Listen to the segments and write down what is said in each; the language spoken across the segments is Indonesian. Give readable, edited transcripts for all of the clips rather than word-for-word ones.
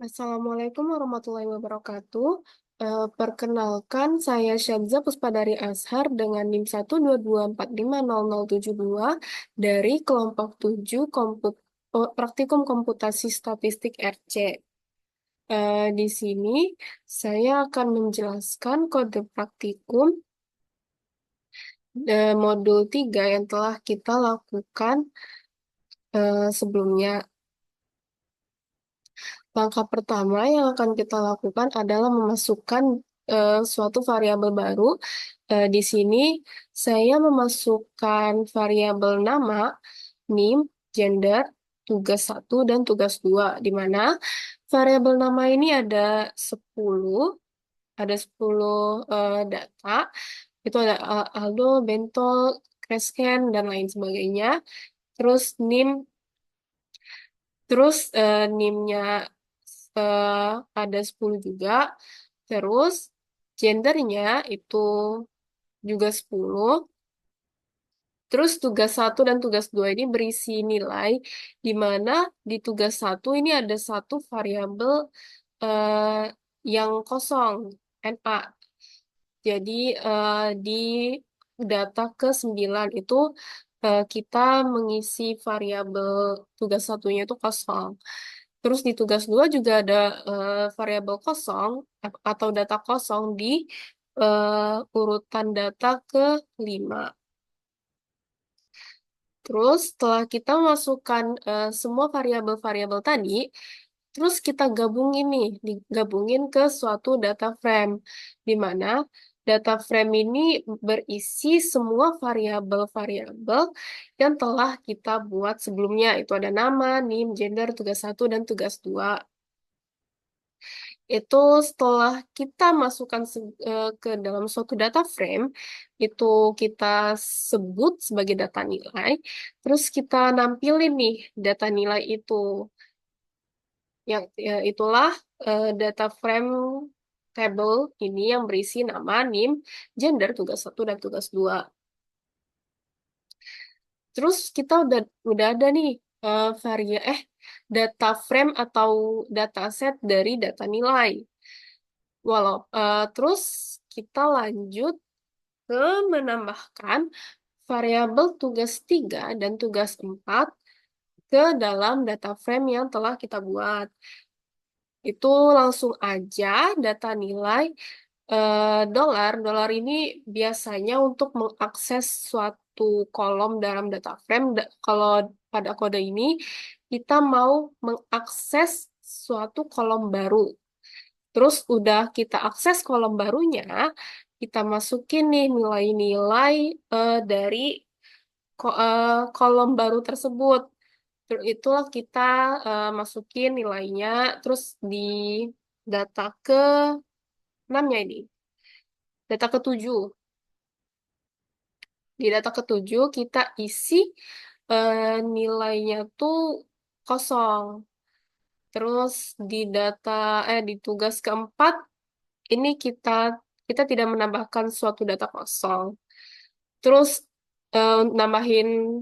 Assalamualaikum warahmatullahi wabarakatuh. Perkenalkan, saya Syadza Puspadari Ashar dengan NIM 122450072 dari kelompok 7 Praktikum Komputasi Statistik RC. Di sini saya akan menjelaskan kode praktikum modul 3 yang telah kita lakukan sebelumnya. Langkah pertama yang akan kita lakukan adalah memasukkan suatu variabel baru. Di sini saya memasukkan variabel nama, NIM, gender, tugas 1 dan tugas 2, di mana variabel nama ini ada 10 data. Itu ada Aldo, Bentol, Kresken, dan lain sebagainya. Terus NIM-nya ada 10 juga. Terus gendernya itu juga 10. Terus tugas 1 dan tugas 2 ini berisi nilai, di mana di tugas 1 ini ada satu variabel eh, yang kosong, NA. Jadi di data ke-9 itu kita mengisi variabel tugas satunya itu kosong. Terus di tugas 2 juga ada variabel kosong atau data kosong di urutan data ke-5. Terus setelah kita masukkan semua variabel-variabel tadi, terus kita gabungin nih, digabungin ke suatu data frame, di mana data frame ini berisi semua variabel-variabel yang telah kita buat sebelumnya. Itu ada nama, NIM, gender, tugas 1, dan tugas 2. Itu setelah kita masukkan ke dalam suatu data frame, itu kita sebut sebagai data nilai, terus kita nampilin nih data nilai itu. Yang itulah data frame table ini yang berisi nama, NIM, gender, tugas 1 dan tugas 2. Terus kita udah ada nih data frame atau data set dari data nilai. Terus kita lanjut ke menambahkan variabel tugas 3 dan tugas 4 ke dalam data frame yang telah kita buat. Itu langsung aja data nilai dolar. Dolar ini biasanya untuk mengakses suatu kolom dalam data frame. Kalau pada kode ini kita mau mengakses suatu kolom baru. Terus udah kita akses kolom barunya, kita masukin nih nilai-nilai dari kolom baru tersebut. Itulah kita masukin nilainya, terus di data ke-6-nya ini, data ke-7. Di data ke-7 kita isi nilainya tuh kosong. Terus di tugas keempat ini kita tidak menambahkan suatu data kosong. Terus nambahin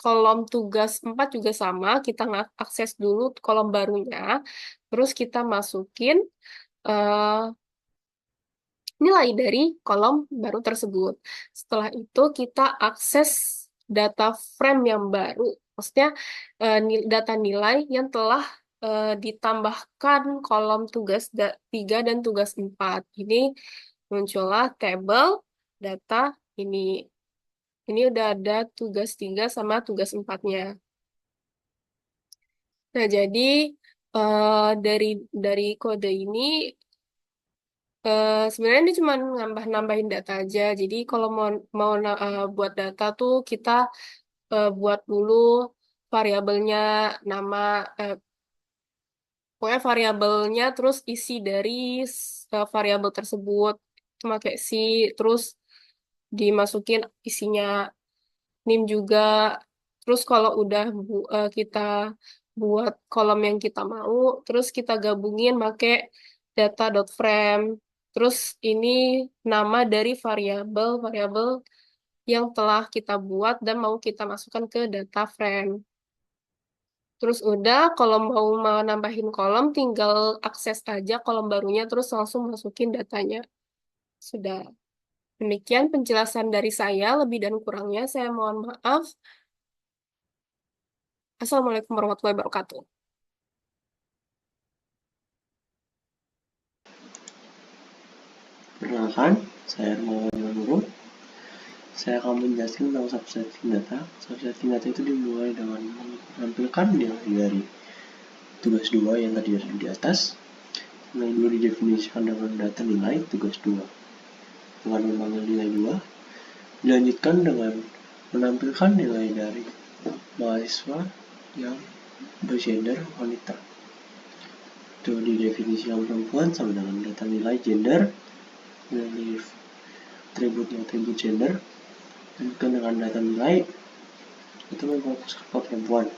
kolom tugas 4 juga sama, kita akses dulu kolom barunya, terus kita masukin eh, nilai dari kolom baru tersebut. Setelah itu kita akses data frame yang baru, maksudnya data nilai yang telah ditambahkan kolom tugas 3 dan tugas 4. Ini muncullah tabel data ini. Ini udah ada tugas 3 sama tugas 4-nya. Nah, jadi dari kode ini sebenarnya ini cuma nambahin data aja. Jadi kalau mau mau buat data tuh kita buat dulu variabelnya, nama, eh, pokoknya variabelnya, terus isi dari variabel tersebut pakai si, terus dimasukin isinya, NIM juga. Terus kalau udah kita buat kolom yang kita mau, terus kita gabungin pakai data.frame. Terus ini nama dari variabel-variabel yang telah kita buat dan mau kita masukkan ke data frame. Terus udah, kalau mau nambahin kolom, tinggal akses aja kolom barunya, terus langsung masukin datanya. Sudah. Demikian penjelasan dari saya, lebih dan kurangnya saya mohon maaf. Assalamualaikum warahmatullahi wabarakatuh. Perkenalkan, saya Hermawan Manurut. Saya akan menjelaskan tentang subsetting data. Subsetting data itu dimulai dengan menampilkan nilai dari tugas 2 yang tadi ada di atas. Nilai 2 didefinisikan dengan data nilai tugas 2 dengan memanggil nilai 2. Dilanjutkan dengan menampilkan nilai dari mahasiswa yang bergender wanita. Itu didefinisikan perempuan sama dengan data nilai gender, nilai atributnya atribut gender, dan dengan data nilai itu memfokus ke perempuan.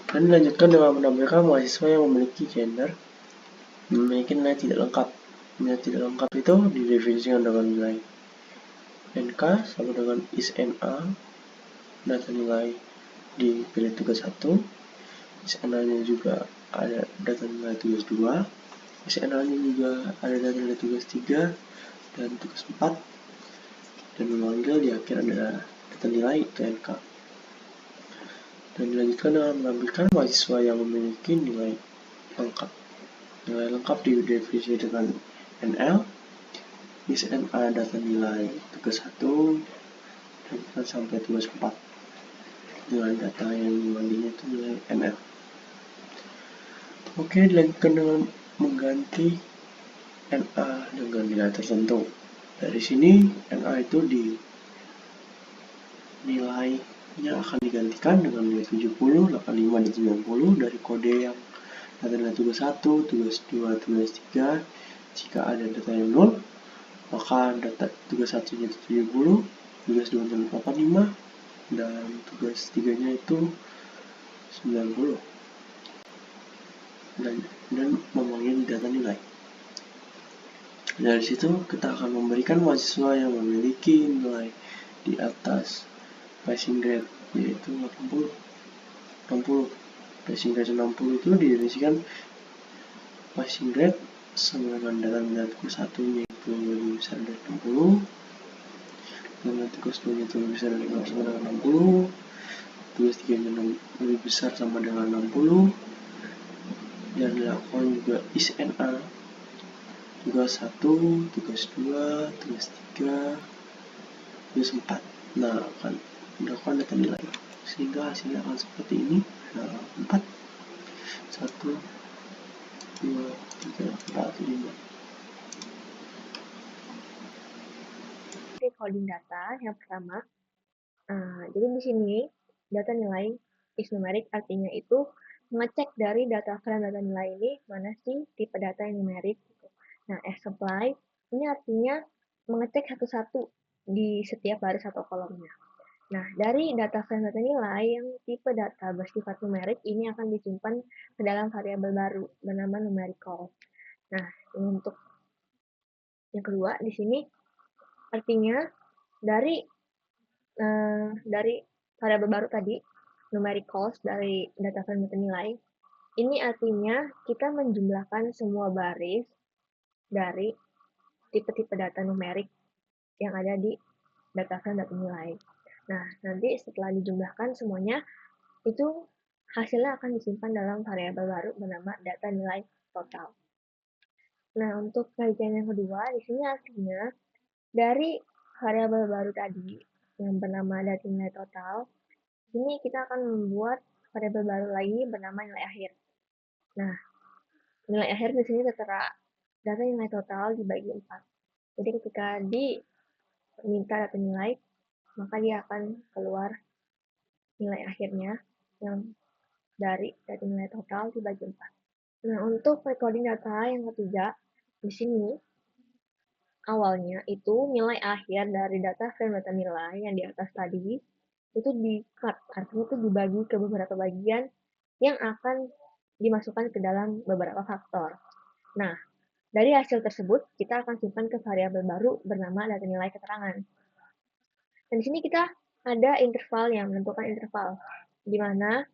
Dan dilanjutkan dengan menampilkan mahasiswa yang memiliki gender memiliki nilai tidak lengkap. Nilai tidak lengkap itu didefinisikan dengan nilai NK sama dengan ISNA, data nilai di pilih tugas 1, ISNA-nya juga ada data nilai tugas 2, ISNA-nya juga ada data nilai tugas 3 dan tugas 4, dan memanggil di akhir ada data nilai ITNK. Dan dilanjutkan dengan menampilkan mahasiswa yang memiliki nilai lengkap. Nilai lengkap didefinisi dengan NL, ISNA data nilai tugas 1, dan sampai tugas 4. Nilai data yang dimanggilnya itu nilai NL. Oke, dilanjutkan dengan mengganti NA dengan nilai tertentu. Dari sini NA itu di nilainya akan digantikan dengan nilai 70, 85, dan 90 dari kode yang data nilai tugas 1, tugas 2, tugas 3. Jika ada data yang 0, maka data tugas 1-nya itu 70, tugas 2-nya 85, dan tugas 3-nya itu 90. Dan memanggil data nilai. Dari situ kita akan memberikan mahasiswa yang memiliki nilai di atas passing grade yaitu 60. Passing grade 60 itu didefinisikan passing grade sama dengan data nilai tugas 1 yaitu lebih besar dari 60, dan tugas 2 itu lebih besar dari 60, tugas 3 lebih besar sama dengan 60, dan dilakukan juga ISNA tugas 1, tugas 2, tugas 3, tugas 4. Nah, akan dilakukan data nilai sehingga hasilnya akan seperti ini. 4, 1, 2, 3, 4, 5. Coding data yang pertama. Jadi di sini data nilai is numerik artinya itu mengecek dari data frame data nilai ini mana sih tipe data yang numerik. Nah, supply ini artinya mengecek satu-satu di setiap baris atau kolomnya. Nah, dari data frame data nilai yang tipe data bersifat numerik ini akan disimpan ke dalam variabel baru bernama numerical. Nah, untuk yang kedua di sini artinya dari variabel baru tadi, numericals dari data frame data nilai, ini artinya kita menjumlahkan semua baris dari tipe-tipe data numerik yang ada di data frame data nilai. Nah, nanti setelah dijumlahkan semuanya, itu hasilnya akan disimpan dalam variabel baru bernama data nilai total. Nah, untuk kajian yang kedua, di sini artinya dari variabel baru tadi yang bernama data nilai total, ini kita akan membuat variabel baru lagi bernama nilai akhir. Nah, nilai akhir di sini tertera data nilai total dibagi 4. Jadi ketika diminta data nilai, maka dia akan keluar nilai akhirnya yang dari data nilai total dibagi 4. Nah, untuk recording data yang ketiga, di sini awalnya itu nilai akhir dari data frame data nilai yang di atas tadi itu di-cut, artinya itu dibagi ke beberapa bagian yang akan dimasukkan ke dalam beberapa faktor. Nah, dari hasil tersebut, kita akan simpan ke variabel baru bernama data nilai keterangan. Dan di sini kita ada interval yang menentukan interval, di mana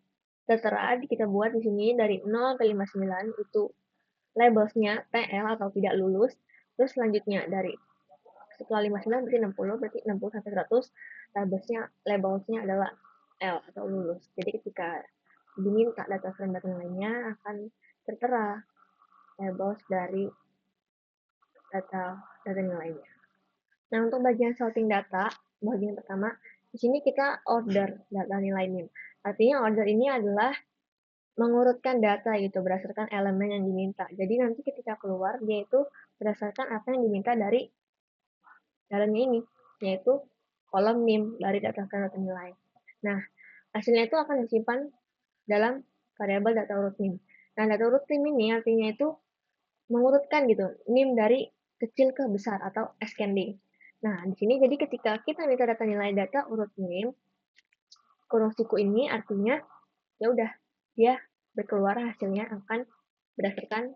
tertera kita buat di sini dari 0 sampai 59 itu labelsnya TL atau tidak lulus. Terus selanjutnya dari setelah 59 berarti 60, berarti 60 sampai 100 labelsnya adalah L atau lulus. Jadi ketika diminta data frame data nilainya akan tertera labels dari data nilainya. Nah, untuk bagian sorting data, bagian pertama, di sini kita order data nilai NIM. Artinya order ini adalah mengurutkan data gitu berdasarkan elemen yang diminta. Jadi nanti ketika keluar dia itu berdasarkan apa yang diminta dari dalamnya ini, yaitu kolom NIM dari data frame data nilai. Nah, hasilnya itu akan disimpan dalam variabel data urut NIM. Nah, data urut NIM ini artinya itu mengurutkan gitu, NIM dari kecil ke besar atau ascending. Nah, di sini jadi ketika kita minta data nilai data urut NIM, kurung siku ini artinya ya udah dia berkeluar hasilnya akan berdasarkan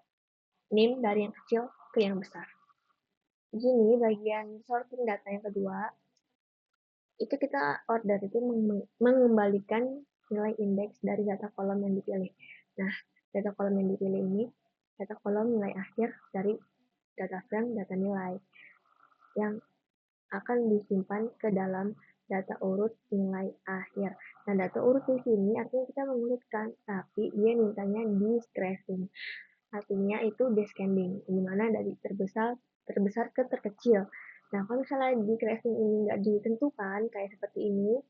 NIM dari yang kecil ke yang besar. Di sini bagian sorting data yang kedua, itu kita order itu mengembalikan nilai indeks dari data kolom yang dipilih. Nah, data kolom yang dipilih ini data kolom nilai akhir dari data frame data nilai yang akan disimpan ke dalam data urut nilai akhir. Nah, data urut di sini artinya kita mengurutkan, tapi dia mintanya discreening. Artinya itu descending, di mana dari terbesar ke terkecil. Nah, kalau misalnya discreening ini nggak ditentukan, kayak seperti ini,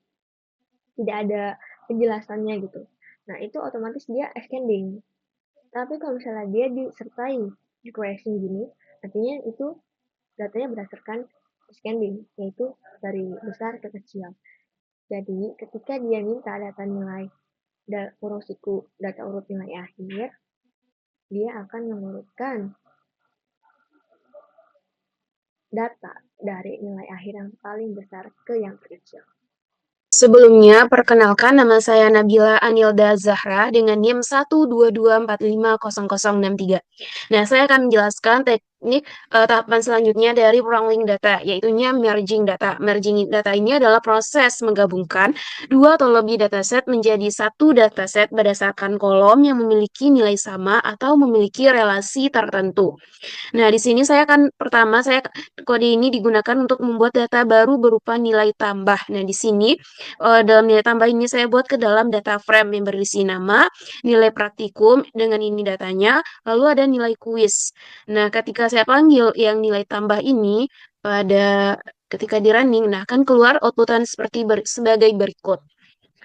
tidak ada penjelasannya gitu. Nah, itu otomatis dia ascending. Tapi kalau misalnya dia disertai decreasing gini, artinya itu datanya berdasarkan descending, yaitu dari besar ke kecil. Jadi, ketika dia minta data nilai kurung siku data urut nilai akhir, dia akan mengurutkan data dari nilai akhir yang paling besar ke yang terkecil. Sebelumnya, perkenalkan nama saya Nabila Anilda Zahra dengan NIM 122450063. Nah, saya akan menjelaskan teknik tahapan selanjutnya dari wrangling data, yaitu merging data. Merging data ini adalah proses menggabungkan dua atau lebih dataset menjadi satu dataset berdasarkan kolom yang memiliki nilai sama atau memiliki relasi tertentu. Nah, di sini kode ini digunakan untuk membuat data baru berupa nilai tambah. Nah, di sini dalam nilai tambah ini saya buat ke dalam data frame yang berisi nama, nilai praktikum dengan ini datanya, lalu ada nilai kuis. Nah, ketika saya panggil yang nilai tambah ini ketika di running, nah akan keluar outputan sebagai berikut.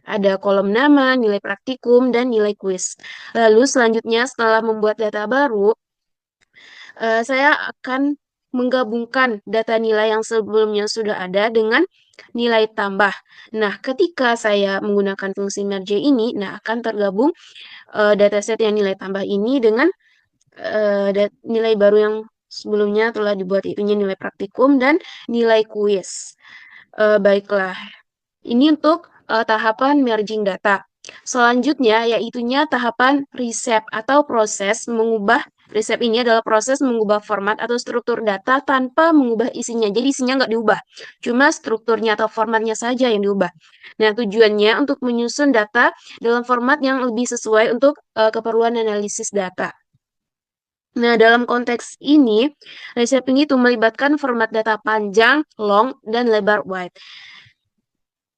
Ada kolom nama, nilai praktikum, dan nilai kuis. Lalu selanjutnya setelah membuat data baru, saya akan menggabungkan data nilai yang sebelumnya sudah ada dengan nilai tambah. Nah, ketika saya menggunakan fungsi merge ini, nah akan tergabung dataset yang nilai tambah ini dengan nilai baru yang sebelumnya telah dibuat, itunya nilai praktikum dan nilai kuis. Baiklah, ini untuk tahapan merging data. Selanjutnya, yaitunya tahapan reshape atau proses mengubah. Reshape ini adalah proses mengubah format atau struktur data tanpa mengubah isinya. Jadi isinya nggak diubah, cuma strukturnya atau formatnya saja yang diubah. Nah, tujuannya untuk menyusun data dalam format yang lebih sesuai untuk keperluan analisis data. Nah, dalam konteks ini, reshaping itu melibatkan format data panjang, long, dan lebar wide.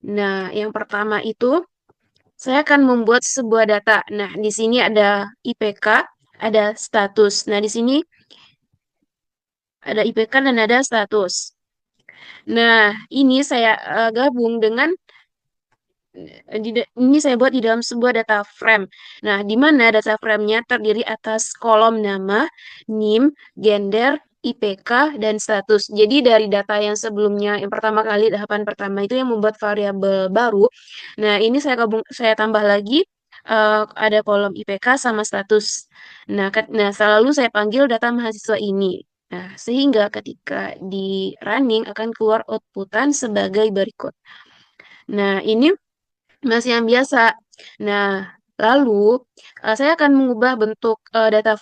Nah, yang pertama itu saya akan membuat sebuah data. Nah, di sini ada IPK, ada status. Nah, di sini ada IPK dan ada status. Nah, ini saya gabung dengan ini saya buat di dalam sebuah data frame. Nah, di mana data frame-nya terdiri atas kolom nama, NIM, gender, IPK, dan status. Jadi dari data yang sebelumnya, yang pertama kali, tahapan pertama itu yang membuat variabel baru. Nah, ini saya tambah lagi ada kolom IPK sama status. Nah, selalu saya panggil data mahasiswa ini. Nah, sehingga ketika di running akan keluar outputan sebagai berikut. Nah, ini masih yang biasa. Nah, lalu saya akan mengubah bentuk data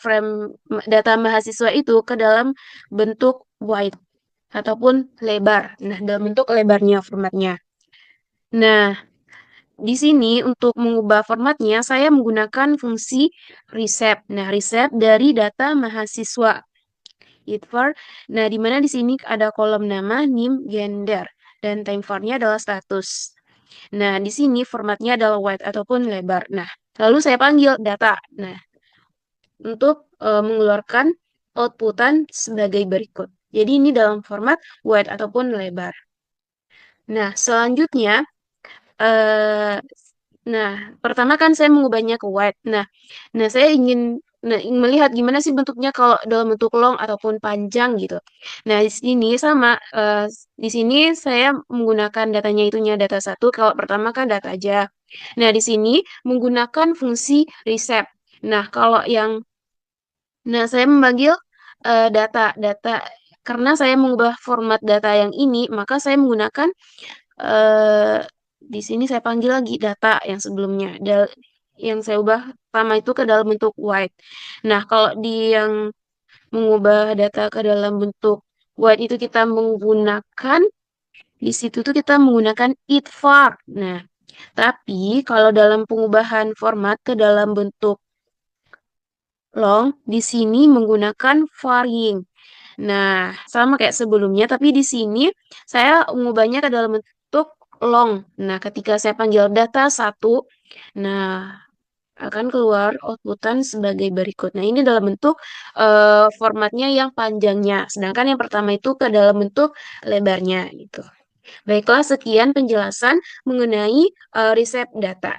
mahasiswa itu ke dalam bentuk wide ataupun lebar. Nah, dalam bentuk lebarnya formatnya. Nah, di sini untuk mengubah formatnya, saya menggunakan fungsi reshape. Nah, reshape dari data mahasiswa. Itvar. Nah, di mana di sini ada kolom nama, NIM, gender, dan time for-nya adalah status. Nah, di sini formatnya adalah wide ataupun lebar. Nah, lalu saya panggil data. Nah, untuk mengeluarkan outputan sebagai berikut. Jadi ini dalam format wide ataupun lebar. Nah, selanjutnya, eh, nah, pertama kan saya mengubahnya ke wide. Nah, saya ingin melihat gimana sih bentuknya kalau dalam bentuk long ataupun panjang gitu. Nah, di sini sama, di sini saya menggunakan datanya itunya data satu. Kalau pertama kan data aja. Nah, di sini menggunakan fungsi reshape. Nah, kalau yang Nah, saya memanggil data karena saya mengubah format data yang ini, maka saya menggunakan eh, di sini saya panggil lagi data yang sebelumnya, yang saya ubah pertama itu ke dalam bentuk white. Nah, kalau di yang mengubah data ke dalam bentuk white itu kita menggunakan di situ tuh kita menggunakan itvar. Nah, tapi kalau dalam pengubahan format ke dalam bentuk long, di sini menggunakan varying. Nah, sama kayak sebelumnya, tapi di sini saya mengubahnya ke dalam bentuk long. Nah, ketika saya panggil data satu, nah, akan keluar outputan sebagai berikut. Nah, ini dalam bentuk formatnya yang panjangnya. Sedangkan yang pertama itu ke dalam bentuk lebarnya gitu. Baiklah, sekian penjelasan mengenai reshape data.